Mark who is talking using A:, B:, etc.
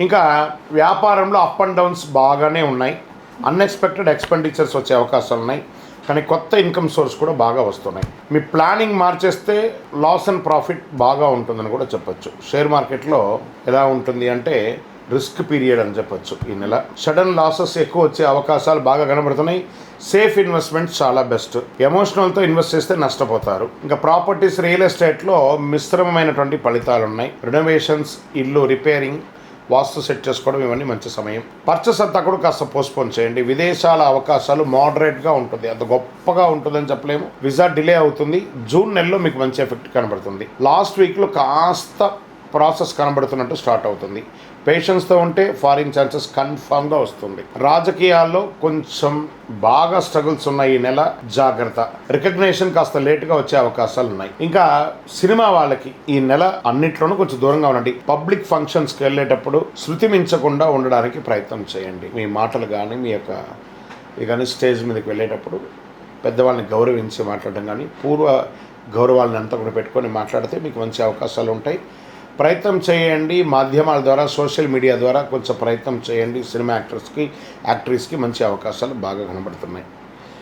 A: ఇంకా వ్యాపారంలో up and downs బాగానే ఉన్నాయి. అన్ఎక్స్పెక్టెడ్ ఎక్స్పెండిచర్స్ వచ్చే అవకాశాలు ఉన్నాయి, కానీ కొత్త ఇన్కమ్ సోర్స్ కూడా బాగా వస్తున్నాయి. మీ ప్లానింగ్ మార్చేస్తే లాస్ అండ్ ప్రాఫిట్ బాగా ఉంటుందని కూడా చెప్పొచ్చు. షేర్ మార్కెట్లో ఎలా ఉంటుంది అంటే రిస్క్ పీరియడ్ అని చెప్పొచ్చు. ఈ నెల సడన్ లాసెస్ ఎక్కువ వచ్చే అవకాశాలు బాగా కనబడుతున్నాయి. సేఫ్ ఇన్వెస్ట్మెంట్స్ చాలా బెస్ట్. ఎమోషనల్తో ఇన్వెస్ట్ చేస్తే నష్టపోతారు. ఇంకా ప్రాపర్టీస్, రియల్ ఎస్టేట్లో మిశ్రమమైనటువంటి ఫలితాలు ఉన్నాయి. రెనోవేషన్స్, ఇల్లు రిపేరింగ్, వాస్తు సెట్ చేసుకోవడం, ఇవన్నీ మంచి సమయం. పర్చేస్ అంతా కూడా కాస్త పోస్ట్పోన్ చేయండి. విదేశాల అవకాశాలు మోడరేట్గా ఉంటుంది, అంత గొప్పగా ఉంటుందని చెప్పలేము. వీసా డిలే అవుతుంది. జూన్ నెలలో మీకు మంచి ఎఫెక్ట్ కనబడుతుంది. లాస్ట్ వీక్లో కాస్త ప్రాసెస్ కనబడుతున్నట్టు స్టార్ట్ అవుతుంది. పేషెన్స్తో ఉంటే ఫారిన్ ఛాన్సెస్ కన్ఫామ్గా వస్తుంది. రాజకీయాల్లో కొంచెం బాగా స్ట్రగుల్స్ ఉన్నాయి ఈ నెల, జాగ్రత్త. రికగ్నేషన్ కాస్త లేట్గా వచ్చే అవకాశాలు ఉన్నాయి. ఇంకా సినిమా వాళ్ళకి ఈ నెల అన్నిట్లోనూ కొంచెం దూరంగా ఉండండి. పబ్లిక్ ఫంక్షన్స్కి వెళ్ళేటప్పుడు శృతి మించకుండా ఉండడానికి ప్రయత్నం చేయండి. మీ మాటలు కానీ మీ యొక్క కానీ స్టేజ్ మీదకి వెళ్ళేటప్పుడు పెద్దవాళ్ళని గౌరవించి మాట్లాడడం కానీ, పూర్వ గౌరవాలను అంతా కూడా పెట్టుకొని మాట్లాడితే మీకు మంచి అవకాశాలు ఉంటాయి. ప్రయత్నం చేయండి. మాధ్యమాల ద్వారా, సోషల్ మీడియా ద్వారా కొంచెం ప్రయత్నం చేయండి. సినిమా యాక్టర్స్కి, యాక్ట్రెస్కి మంచి అవకాశాలు బాగా కనబడుతున్నాయి.